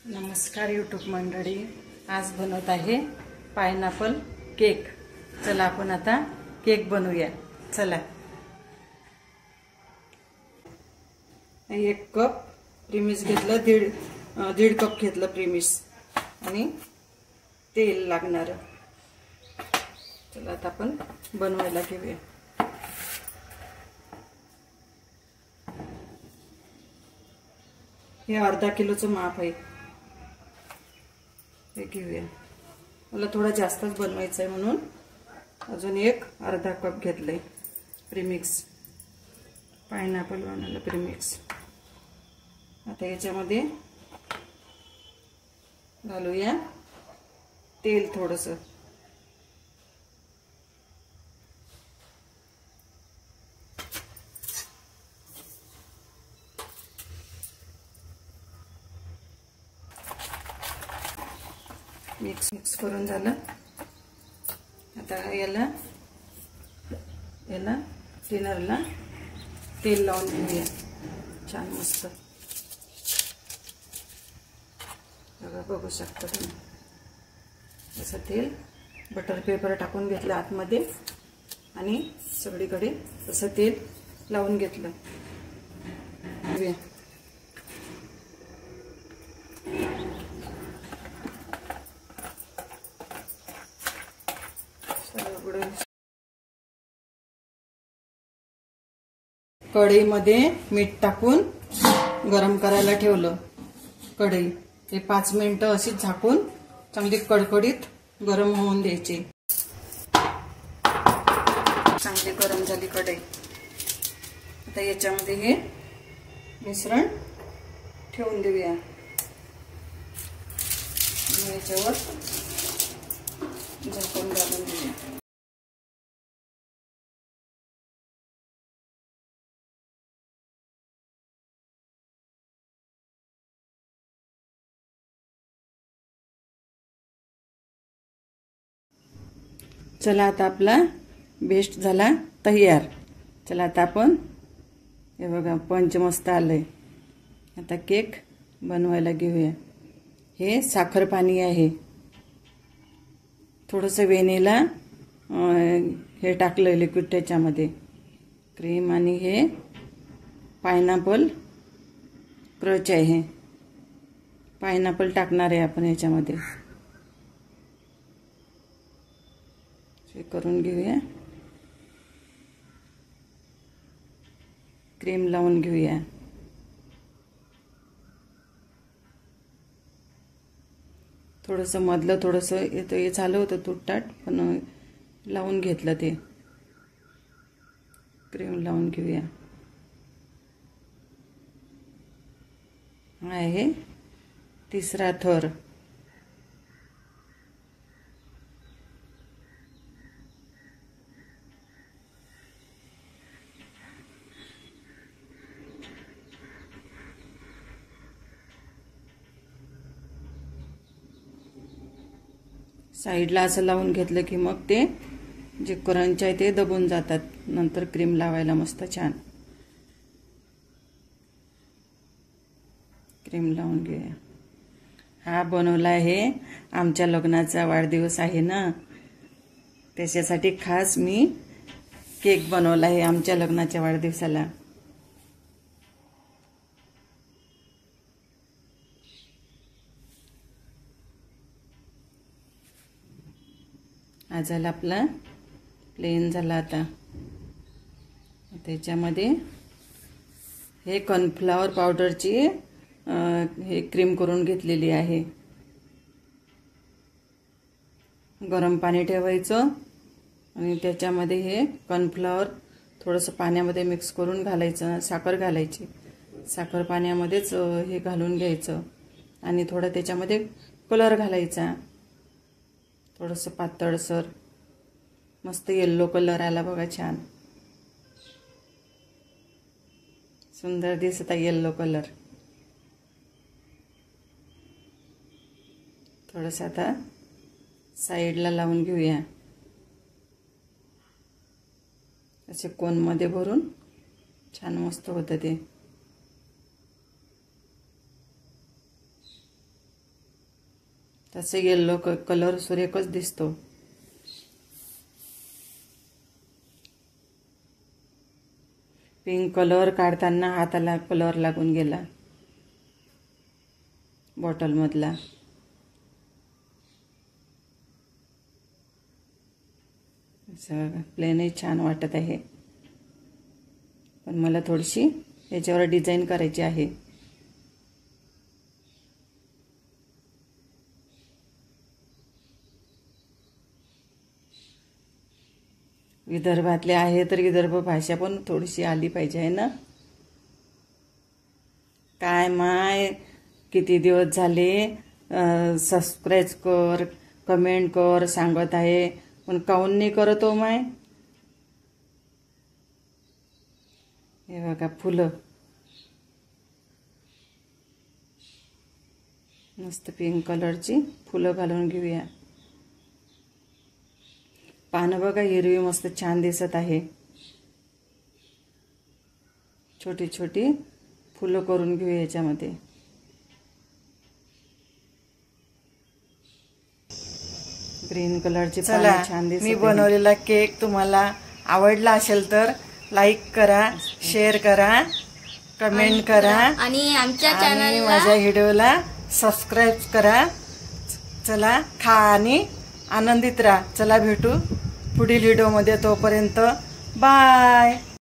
नमस्कार यूट्यूब मंडळी, आज बनवत आहे पायनॅपल केक। चला आपण आता केक बनवूया। चला, 1 कप प्रीमिक्स घेतलं, दीड कप घेतलं प्रीमिक्स आणि तेल लागणार। चला आता आपण बनवायला घेऊया। हे अर्धा किलोचं माप आहे, हे घेऊया। मला थोडा जास्तच बनवायचा आहे म्हणून अजून अर्धा कप घेतलंय प्रीमिक्स, पायनॅपल बनायला प्रीमिक्स। आता याच्यामध्ये घालूया तेल थोडंसं। मिक्स करून झालं। आता याला डिनरला तेल लावून घेऊया छान मस्त। बघू शकता तुम्ही, असं तेल बटर पेपर टाकून घेतलं आतमध्ये आणि सगळीकडे असं तेल लावून घेतलं। कढईमध्ये मीठ टाकून गरम करायला ठेवलं कढई। हे 5 मिनिटं अशीच झाकून चांगली कडकडीत गरम होऊन द्यायची। चांगली गरम झाली कढई। आता याच्यामध्ये हे मिश्रण ठेवून देऊया आणि याच्यावर झाकून घालून देऊया। चला आता आपला बेस्ट झाला तयार। चला आता आपण हे बघा पंच मस्त आलंय। आता केक बनवायला घेऊया। हे साखर पाणी आहे, थोडंसं व्हॅनिला हे टाकलं लिक्विड, त्याच्यामध्ये क्रीम आणि हे पायनॅपल क्रच आहे। पायनॅपल टाकणार आहे आपण याच्यामध्ये। हे करून घेऊया, क्रीम लावून घेऊया। थोडंसं मधलं थोडंसं हे झालं होतं तुटताट, पण लावून घेतलं ते। क्रीम लावून घेऊया। हा आहे तिसरा थर। साईडला असं लावून घेतलं की मग ते जे करंच आहे ते दबून जातात, नंतर क्रीम लावायला मस्त छान। क्रीम लावून घेऊया। हा बनवला आहे, आमच्या लग्नाचा वाढदिवस आहे ना, त्याच्यासाठी खास मी केक बनवला आहे आमच्या लग्नाच्या वाढदिवसाला। हा झाला आपला प्लेन झाला। आता त्याच्यामध्ये हे कॉर्नफ्लॉवर पावडरची हे क्रीम करून घेतलेली आहे। गरम पाणी ठेवायचं आणि त्याच्यामध्ये हे कॉर्नफ्लॉवर थोडंसं पाण्यामध्ये मिक्स करून घालायचं, साखर घालायची। साखर पाण्यामध्येच हे घालून घ्यायचं आणि थोडं त्याच्यामध्ये कलर घालायचा, थोडंसं पातळसर, मस्त येलो कलर आला बघा, छान सुंदर दिसत आहे येलो कलर। थोडंसं आता साईडला लावून घेऊया, असे कोनमध्ये भरून छान मस्त होतं ते। तसे येलो कलर सुरेखच दिसतो. पिंक कलर काढताना हाताला कलर लागून गेला बॉटल मधला. प्लेनही छान वाटत आहे, पण मला थोडीशी याच्यावर डिझाईन करायची आहे. विदर्भातले आहे तर विदर्भ भाषा पण थोडीशी आली पाहिजे आहे ना. काय माय किती दिवस झाले सबस्क्राईब कर, कमेंट कर सांगत आहे, पण काऊन नाही करत हो माय. हे बघा फुलं मस्त पिंक कलरची फुलं घालून घेऊया. पानं बघा हिरवी मस्त छान दिसत आहे. छोटी छोटी फुलं करून घेऊया याच्यामध्ये. ग्रीन कलरची पानं छान दिसत. मी बनवलेला केक तुम्हाला आवडला असेल तर लाईक करा, शेअर करा, कमेंट करा आणि आमच्या आणि चॅनलला माझ्या व्हिडिओला सबस्क्राईब करा. चला खा आणि आनंदित राहा. चला भेटू पुढील व्हिडिओमध्ये. तोपर्यंत बाय.